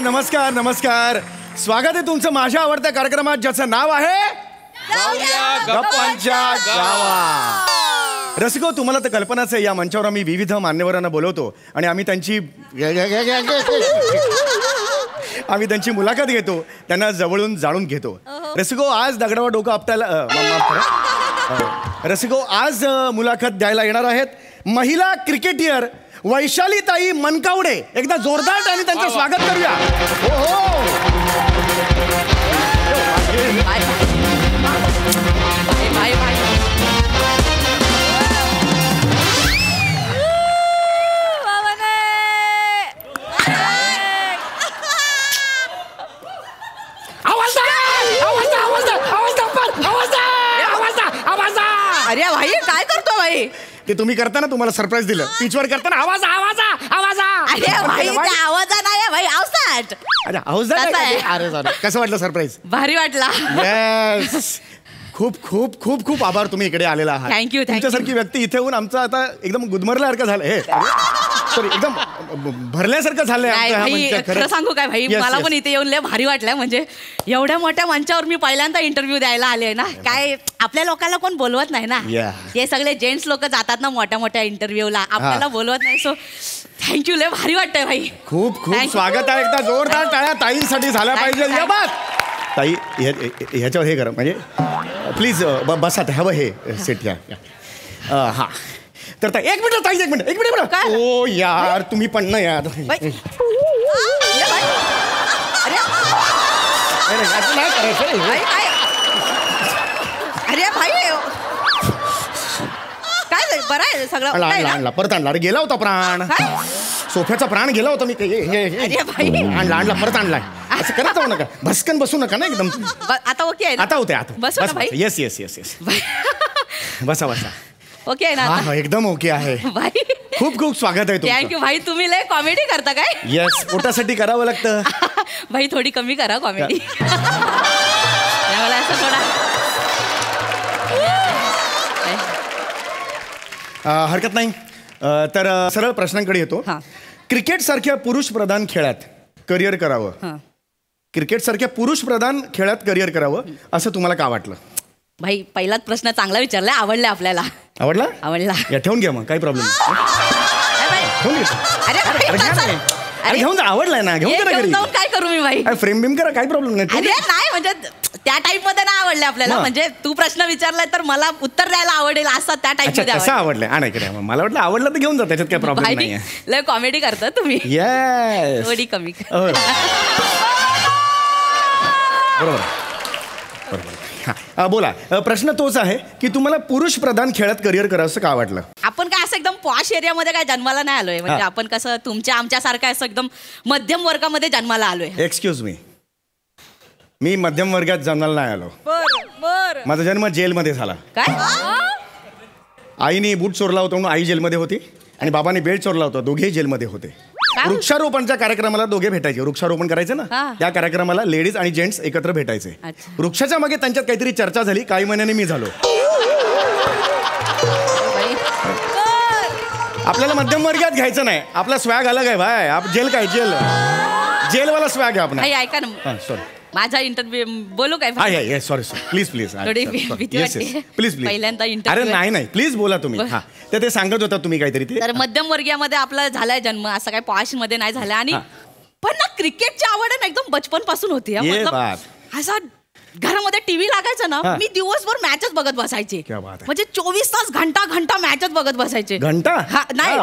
नमस्कार नमस्कार. स्वागत आहे तुमचं माझ्या आवडत्या कार्यक्रमात ज्याचं नाव आहे गप्पांच्या गावा. रसिको, तुम्हाला तर कल्पनाच आहे, या मंचावर आम्ही विविध मान्यवरांना बोलवतो आणि आम्ही त्यांची मुलाखत घेतो, त्यांना जवळून जाणून घेतो. रसिको, आज दगडावर डोकं आपटायला रसिको, आज मुलाखत द्यायला येणार आहेत महिला क्रिकेटियर वैशालीताई मनकावडे. एकदा जोरदार टाळी त्यांचं स्वागत करूया. अरे भाई, काय करतो भाई? ते तुम्ही करता ना, तुम्हाला सरप्राईज दिलं पिचवर करताना. आवाज आवाज आवाज. अरे भाई, आवाज नाही भाई, आवाज. अरे आवाज. अरे सॉरी. कसं वाटलं सरप्राईज? भारी वाटला. येस. खूप खूप खूप खूप आभार, तुम्ही इकडे आलेला आहात. थँक्यू. तुमच्यासारखी व्यक्ती इथे येऊन आमचं आता एकदम गुदमरल्यासारखं झालं. हे सॉरी, एकदम भरल्यासारखं झालंय. खरं सांगू काय भाई, मला पण इथे येऊन लय भारी वाटलंय. म्हणजे एवढ्या मोठ्या मंचावर मी पहिल्यांदा इंटरव्ह्यू द्यायला आले ना. काय आपल्या लोकांना कोण बोलवत नाही ना. हे सगळे जेंट्स लोक जातात ना मोठ्या मोठ्या इंटरव्ह्यूला, आपल्याला बोलवत नाही. सो थँक्यू, लय भारी वाटतंय भाई. खूप खूप स्वागत आहे. एकदा जोरदार टाळ्या ताईंसाठी झाल्या पाहिजे. या बात ताई, ह्याच्यावर हे करा, म्हणजे प्लीज बसा. हवं हे सेट घ्या. हां, तर ताई एक मिनिट. ताई एक मिनिट. ओ यार, तुम्ही पण ना यार. अरे भाई, काय बरं आहे सगळं? आणला परत आणला. अरे गेला होता प्राण, सोफ्याचा प्राण गेला होता. मी आणला परत आणलाय. असं करत जाऊ नका, भस्कन बसू नका ना एकदम. आता ओके आहे? आता होते. आता बस भाई. Yes yes yes yes. बसा बसा. ओके आहे ना? एकदम ओके आहे भाई. खूप खूप स्वागत आहे तुमचं. थँक्यू भाई. तुम्ही लय कॉमेडी करता काय? येस, पोटासाठी करावं लागतं. भाई थोडी कमी करा कॉमेडी. मला असं थोडा हरकत नाही. तर सरळ प्रश्नांकडे येतो. क्रिकेट सारख्या पुरुष प्रधान खेळात करिअर करावं, क्रिकेट सारख्या पुरुष प्रधान खेळात करिअर करावं असं तुम्हाला का वाटलं? भाई, पहिलाच प्रश्न चांगला विचारलाय. आवडला आपल्याला. आवडला. ठेवून घ्या मग, काही प्रॉब्लेम नाही. अरे घेऊन जा. आवडलाय ना, घेऊन जा. काय करू मी भाई? फ्रेम बिम करा, काही प्रॉब्लेम नाही. अरे नाही, म्हणजे त्या टाईप मध्ये नाही आवडले आपल्याला. म्हणजे तू प्रश्न विचारलाय तर मला उत्तर द्यायला आवडेल असं त्या टाईप मध्ये. असं आवडलंय? आणा इकडे. मला वाटलं आवडलं तर घेऊन जा, त्याच्यात काय प्रॉब्लेम नाही. लय कॉमेडी करता तुम्ही. येस, थोडी कमी. बरोबर. बोला. प्रश्न तोच आहे की तुम्हाला पुरुष प्रधान खेळात करिअर करावं का वाटलं? आपण काय असं एकदम पॉश एरियामध्ये काय जन्माला नाही आलोय. म्हणजे आपण कसं तुमच्या आमच्यासारखं असं एकदम मध्यम वर्गामध्ये जन्माला आलोय. एक्सक्यूज मी मध्यम वर्गात जन्माला नाही आलो. बर. माझा जन्म जेलमध्ये झाला. काय? आईने बूट चोरला होता म्हणून आई जेलमध्ये होती आणि बाबाने बेल्ट चोरला होता, दोघेही जेलमध्ये होते. वृक्षारोपणच्या कार्यक्रमाला दोघे भेटायचे. वृक्षारोपण करायचे ना, त्या कार्यक्रमाला लेडीज आणि जेंट्स एकत्र भेटायचे. वृक्षाच्या मागे त्यांच्यात काहीतरी चर्चा झाली. काही महिन्यांनी मी झालो. आपल्याला मध्यम वर्गात घ्यायचं नाही. आपला स्वॅग अलग आहे भाई. जेल काय जेलवाला स्वॅग आहे आपण. ऐका ना, सॉरी, माझा इंटरव्ह्यू बोलू काय? Sorry please please. पहिल्यांदा अरे नाही प्लीज बोला तुम्ही. ते सांगत होता तुम्ही काहीतरी. तर मध्यम वर्गीयामध्ये आपला झालाय जन्म, असं काय पॉश मध्ये नाही झाला. आणि पण ना क्रिकेटची आवड आहे ना एकदम बचपन पासून होती. असा घरामध्ये टीव्ही लागायचं ना, मी दिवसभर मॅचच बघत बसायचे. म्हणजे 24 तास घंटा मॅचच बघत बसायचे. घंटा नाही,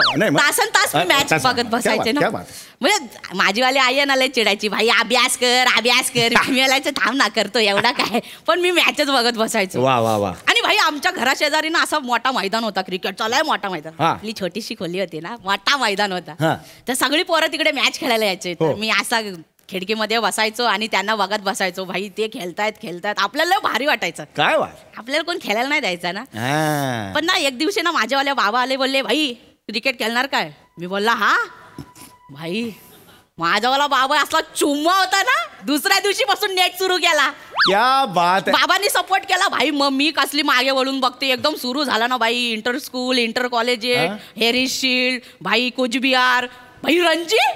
तास मी मॅच बघत बसायचे ना. म्हणजे माझीवाली आई ना लय चिडायची, भाई अभ्यास कर. मी थांब ना, करतो एवढा काय. पण मी मॅचच बघत बसायचो. आणि भाई आमच्या घराशेजारी ना असा मोठा मैदान होता क्रिकेटचा, लय मोठा मैदान. आपली छोटीशी खोली होती ना, मोठा मैदान होता. तर सगळी पोरं तिकडे मॅच खेळायला यायचे. तर मी असा खिडकीमध्ये बसायचो आणि त्यांना बघत बसायचो. भाई ते खेळतायत. आपल्याला भारी वाटायचं. काय आपल्याला कोण खेळायला नाही द्यायचा ना. पण ना एक दिवशी ना माझ्यावाल्या बाबा आले, बोलले भाई क्रिकेट खेळणार काय? मी बोलला हा. भाई माझावाला बाबा असला चुम्मा होता ना, दुसऱ्या दिवशीपासून नेट सुरू केला. क्या बात आहे. बाबांनी सपोर्ट केला. भाई मग मी कसली मागे वळून बघते. एकदम सुरू झाला ना भाई. Inter school, inter college, Harris shield, भाई कुचबिहार, भाई रणजी.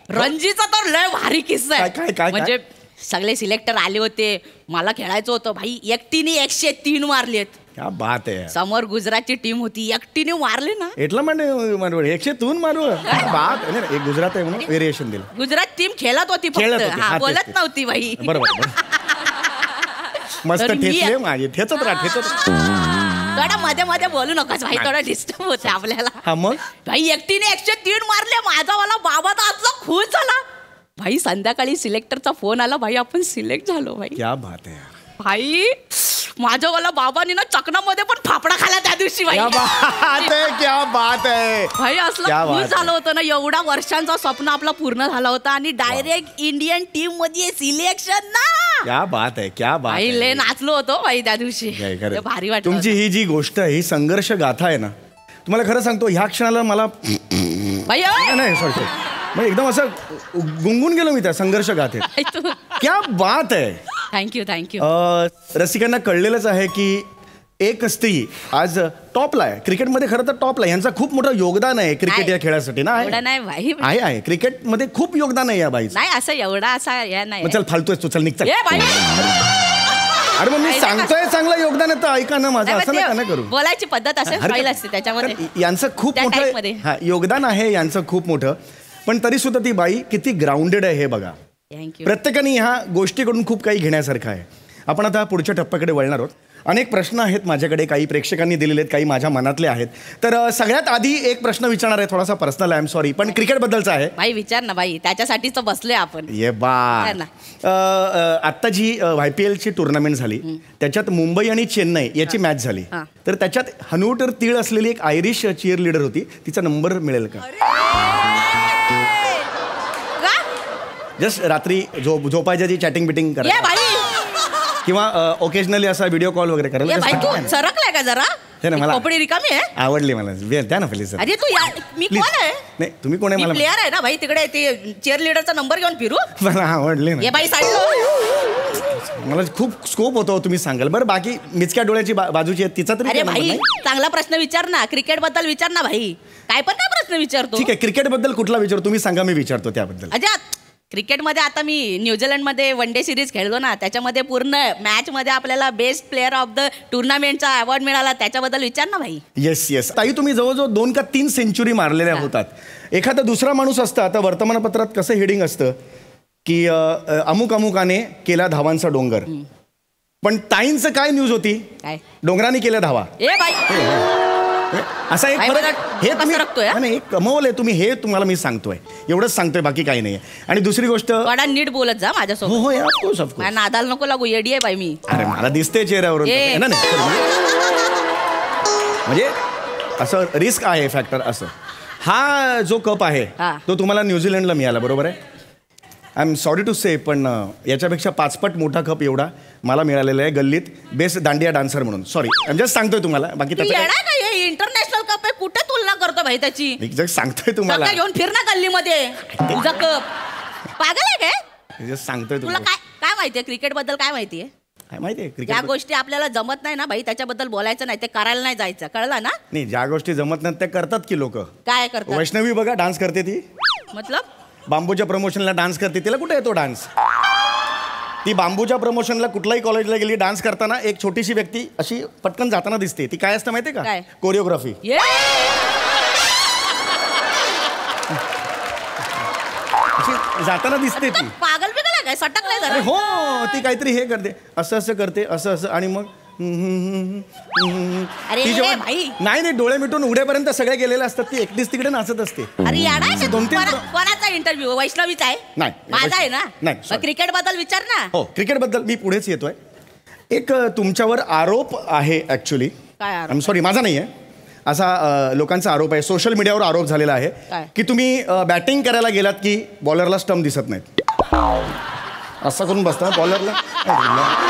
रणजीचा तर लय भारी किस्सा आहे. काय म्हणजे सगळे सिलेक्टर आले होते, मला खेळायचं होतं भाई. एकटीने 103 मारलेत. क्या बात आहे. समोर गुजरातची टीम होती, एकटीने मारले ना. एटला म्हणजे 103 मारू बात नाही. एक गुजरात आहे म्हणून व्हेरिएशन दिलं. गुजरात टीम खेळत होती फक्त, बोलत नव्हती भाई. बरोबर. मस्त ठेचले माझे ठेचत थोडा मध्ये मध्ये बोलू नकोस भाई, थोडा डिस्टर्ब होते आपल्याला. हा मग भाई एकटीने 103 मारले. माझा वाला बाबा तर आजचा खुश झाला भाई. संध्याकाळी सिलेक्टरचा फोन आला भाई, आपण सिलेक्ट झालो भाई. क्या बात आहे भाई. माझ्या वाला बाबांनी ना चकनामध्ये पण फाफडा खाला त्या दिवशी भाई. क्या बात आहे भाई. असलं खुश झालं होतं ना, एवढा वर्षांचा स्वप्न आपला पूर्ण झाला होता आणि डायरेक्ट इंडियन टीम मध्ये सिलेक्शन ना. क्या बात आहे. क्या बात भाई. लय नाचलो होतो भाई त्या दिवशी, भारी वाटलं. तुमची ही जी गोष्ट आहे, ही संघर्ष गाथा आहे ना, तुम्हाला खरं सांगतो ह्या क्षणाला मला भाई नाही सॉरी म्हणजे एकदम असं गुंगून गेलो मी त्या संघर्ष गाथेत. क्या बात आहे. थँक्यू. रसिकांना कळलेलंच आहे की एक स्त्री आज टॉपला आहे क्रिकेटमध्ये. खरं तर टॉपला आहे. यांचं खूप मोठं योगदान आहे क्रिकेट या खेळासाठी ना. आहे क्रिकेटमध्ये खूप योगदान आहे या बाईचं. नाही असं एवढा असा या नाही. चल फालतोय तू, चल निघ. अरे मग मी सांगतोय चांगलं योगदान आहे तर ऐका ना माझं. असं नका करू. बोलायची पद्धत असते त्याच्यामध्ये. यांचं खूप मोठं योगदान आहे यांचं खूप मोठं. पण तरी सुद्धा ती बाई किती ग्राउंडेड आहे हे बघा. प्रत्येकाने ह्या गोष्टीकडून खूप काही घेण्यासारखं आहे. आपण आता पुढच्या टप्प्याकडे वळणार आहोत. अनेक प्रश्न आहेत माझ्याकडे, काही प्रेक्षकांनी दिलेले आहेत, काही माझ्या मनातले आहेत. तर सगळ्यात आधी एक प्रश्न विचारणार आहे, थोडासा पर्सनल आहे, आय एम सॉरी, पण क्रिकेटबद्दलचा आहे. भाई विचार ना भाई, त्याच्यासाठीच तर बसलोय आपण. ये बा. आत्ता जी IPLची टुर्नामेंट झाली त्याच्यात मुंबई आणि चेन्नई याची मॅच झाली. तर त्याच्यात हनुटर तीळ असलेली एक आयरिश चीअर लीडर होती, तिचा नंबर मिळेल का? जस्ट रात्री झोपायच्या जी चॅटिंग बिटिंग करा किंवा ओकेजनली असा व्हिडिओ कॉल वगैरे करायला. सरकलाय का जरा? मला रिकामी आहे. आवडली मला. द्या ना प्लीज. अरे तू मी कोण आहे? नाही तुम्ही कोण आहे? मला प्लेअर आहे ना भाई, तिकडे ते चेअर लीडरचा नंबर घेऊन फिरू. मला आवडली ना. बाई मला खूप स्कोप होतो तुम्ही सांगाल. बरं बाकी मिचक्या डोळ्याची बाजूची आहे तिचा तरी. अरे भाई चांगला प्रश्न विचार ना, क्रिकेट बद्दल विचार ना भाई. काय पण काय प्रश्न विचारतो? ठीक आहे, क्रिकेट बद्दल कुठला विचार तुम्ही सांगा, मी विचारतो त्याबद्दल. अजात क्रिकेटमध्ये आता मी न्यूझीलंडमध्ये वन डे सिरीज खेळलो ना, त्याच्यामध्ये पूर्ण मॅचमध्ये आपल्याला बेस्ट प्लेअर ऑफ द टुर्नामेंटचा अवॉर्ड मिळाला, त्याच्याबद्दल विचार ना भाई. येस ताई, तुम्ही जवळजवळ 2 का 3 सेंचुरी मारलेल्या होतात. एखादा दुसरा माणूस असता, आता वर्तमानपत्रात कसं हेडिंग असतं की अमुक अमुकाने केला धावांचा डोंगर, पण ताईंचं काय न्यूज होती? काय? डोंगराने केल्या धावा. असा एक हे तुम्ही एक कमवलंय तुम्ही, हे तुम्हाला मी सांगतोय, एवढंच सांगतोय, बाकी काही नाही. आणि दुसरी गोष्ट, नीट बोलत जा माझ्यासोबत. हो ऑफकोर्स नादाल नको लागू, येडी आहे बाई मी. अरे मला दिसते चेहऱ्यावरून म्हणजे असं रिस्क आहे फॅक्टर. असं हा जो कप आहे तो तुम्हाला न्यूझीलंडला मिळाला, बरोबर आहे? आय एम सॉरी टू से, पण याच्यापेक्षा 5 पट मोठा कप एवढा मला मिळालेला आहे गल्लीत, बेस्ट दांडिया डान्सर म्हणून. सॉरी जस्ट सांगतोय तुम्हाला, बाकी इंटरनॅशनल कप आहे, कुठे तुलना करतो भाई त्याची? जस्ट सांगतोय तुम्हाला. घेऊन फिर ना गल्लीमध्ये तुझा कप. पागल आहे काय? जस्ट सांगतोय तुला. काय माहितीये क्रिकेट बद्दल? काय माहितीये? काय माहितीये क्रिकेट? ज्या गोष्टी आपल्याला जमत नाही ना भाई, त्याच्याबद्दल बोलायचं नाही, ते करायला नाही जायचं, कळलं ना? नाही, ज्या गोष्टी जमत नाहीत त्या करतात की लोक. काय करतात? वैष्णवी बघा डान्स करते, ती मतलब बांबूच्या प्रमोशनला डान्स करते, तिला कुठे येतो डान्स? ती बांबूच्या प्रमोशनला कुठल्याही कॉलेजला गेली, डान्स करताना एक छोटीशी व्यक्ती अशी पटकन जाताना दिसते. ती काय असतं माहितीये का? कोरिओग्राफी. जाताना दिसते ती. पागल बिगल काय? सटकलाय जरा. हो, ती काहीतरी हे करते, असं करते, असं आणि मग नाही डोळे मिटून उड्यापर्यंत सगळे गेलेले असतात, ती एकटीच तिकडे नाचत असते. अरे कोणाचा इंटरव्ह्यू? वैष्णवीचा आहे? नाही, माझा आहे ना. नाही, क्रिकेट बद्दल विचार ना. हो, क्रिकेट बद्दल मी पुढेच येतोय. एक तुमच्यावर आरोप आहे ऍक्च्युली. काय आय एम सॉरी, माझा नाही आहे, असा लोकांचा आरोप आहे, सोशल मीडियावर आरोप झालेला आहे की तुम्ही बॅटिंग करायला गेलात की बॉलरला स्टंप दिसत नाहीत, असं करून बसता बॉलरला.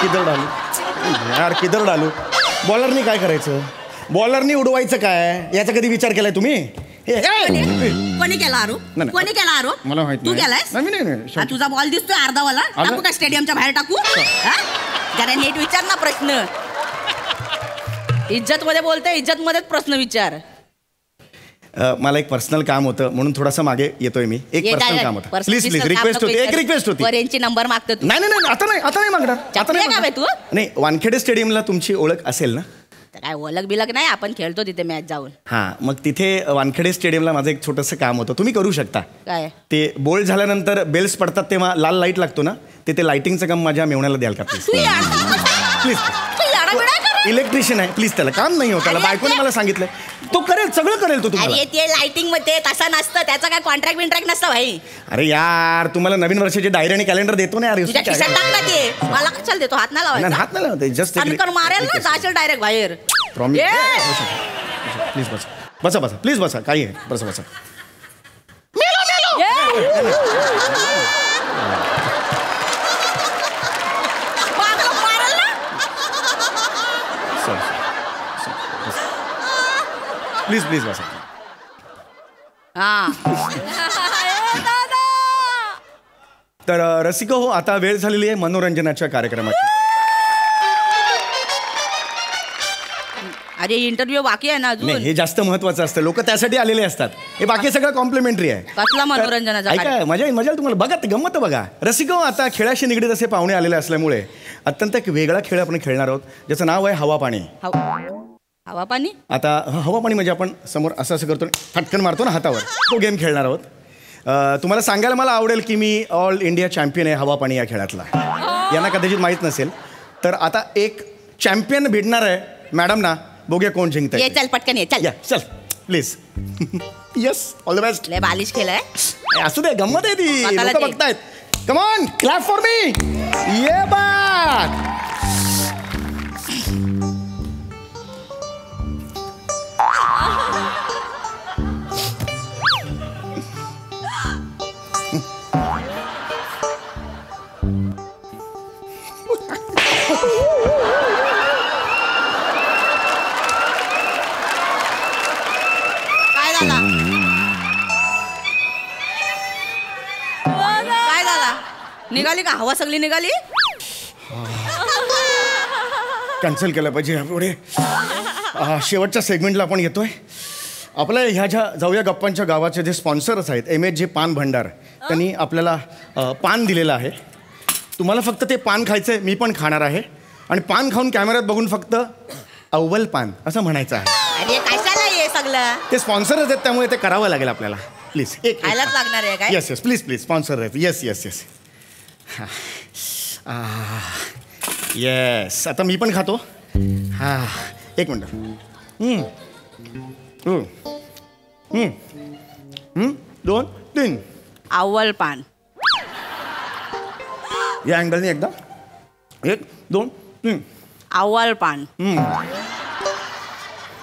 किधर डालू बॉलरनी काय करायचं? बॉलरनी उडवायचं काय? याचा कधी विचार केलाय तुम्ही? कोणी केला आरोप? कोणी केला आरोप? मला माहिती. तू केलाय? तुझा बॉल दिसतोय अर्धावाला, टाकू का स्टेडियमच्या बाहेर टाकू? जरा नीट विचार ना प्रश्न. इज्जत मध्ये बोलते, इज्जत मध्येच प्रश्न विचार. मला एक पर्सनल काम होतं म्हणून थोडंसं मागे येतोय मी. एक पर्सनल काम होतं. प्लीज रिक्वेस्ट होती, एक रिक्वेस्ट होती. वरेंची नंबर मागतो तू. नाही आता नाही मागणार. आता नाही तू. नाही, वानखेडे स्टेडियमला तुमची ओळख असेल ना? काय ओळख बिलक नाही, आपण खेळतो तिथे मॅच जाऊन. हां, मग तिथे वानखेडे स्टेडियमला माझं एक छोटंसं काम होतं, तुम्ही करू शकता. काय ते बोल्ड झाल्यानंतर बेल्स पडतात तेव्हा लाल लाईट लागतो ना, ते लाईटिंगचं काम माझ्या मेवण्याला द्याल का प्लीज? प्लीज. इलेक्ट्रिशियन आहे, प्लीज. त्याला काम नाही होत, त्याला बायकोने मला सांगितलं तो करेल, सगळं करेल तो तुम्हाला. ते लाइटिंग मध्ये तसं नसतं, त्याचा काय कॉन्ट्रॅक्ट बिंट्रॅक्ट नसतं भाई. अरे यार, तुम्हाला नवीन वर्षाची डायरी आणि कॅलेंडर देतो ना यार. मला कशाला देतो? हात नाही लावायचा. हात नाही लावते, जस्ट मारेल ना, जाशील डायरेक्ट बाहेर. प्लीज बसा प्लीज बसा. काही आहे, बसा. प्लीज बसा. तर रसिको हो, आता वेळ झालेली आहे मनोरंजनाच्या कार्यक्रमाची. अरे इंटरव्ह्यू बाकी आहे ना अजून. नाही, हे जास्त महत्वाचं असतं, लोक त्यासाठी आलेले असतात. हे बाकी सगळं कॉम्प्लिमेंटरी आहे. कसला मनोरंजनाचा? ऐका, मजा तुम्हाला. बघा गंमत बघा. रसिको, आता खेळाशी निगडीत असे पाहुणे आलेले असल्यामुळे अत्यंत एक वेगळा खेळ आपण खेळणार आहोत, ज्याचं नाव आहे हवा पाणी. हवा पाणी? आता हवा पाणी म्हणजे आपण समोर असं करतो, फटकन मारतो ना हातावर, तो गेम खेळणार आहोत. तुम्हाला सांगायला मला आवडेल की मी ऑल इंडिया चॅम्पियन आहे हवा पाणी या खेळातला. यांना कदाचित माहीत नसेल. तर आता एक चॅम्पियन भेटणार आहे मॅडम ना. बघूया कोण जिंकतंय. चल पटकन ये. चल please. Yes, all the best. लय बालिश खेळाय. असू दे, गंमत आहे ती, लोक बघतायत. Come on, clap for me. ये बात. काय झाला? निघाली का हवा? सगळी निघाली. कॅन्सल केलं पाहिजे पुढे. शेवटच्या सेगमेंटला आपण येतोय. आपल्या ह्या ज्या जाऊया गप्पांच्या गावाचे जे स्पॉन्सर्स आहेत, MHJ पान भंडार, त्यांनी आपल्याला पान दिलेलं आहे. तुम्हाला फक्त ते पान खायचं आहे, मी पण खाणार आहे. आणि पान खाऊन कॅमेऱ्यात बघून फक्त अव्वल पान असं म्हणायचं आहे. अरे कशाला हे सगळं? ते स्पॉन्सरच आहेत, त्यामुळे ते करावं लागेल आपल्याला. प्लीज. खायलाच लागणार आहे काय? येस प्लीज स्पॉन्सर आहेत. येस. येस. आता मी पण खातो. हां, एक मिनटं. 2, 3. अव्वल पान. या अँगलने एकदा. 1, 2, 3. अव्वल पान.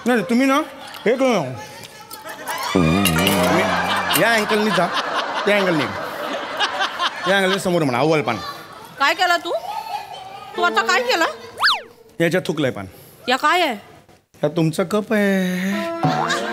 नाही तुम्ही ना हे करू, या अँगलनी जा, त्या अँगलने, या अँगलने समोर म्हणा अव्वल पान. काय केलं तू आता काय केलं? याच्यात थुकलंय पान. या काय आहे? या तुमचा कप आहे.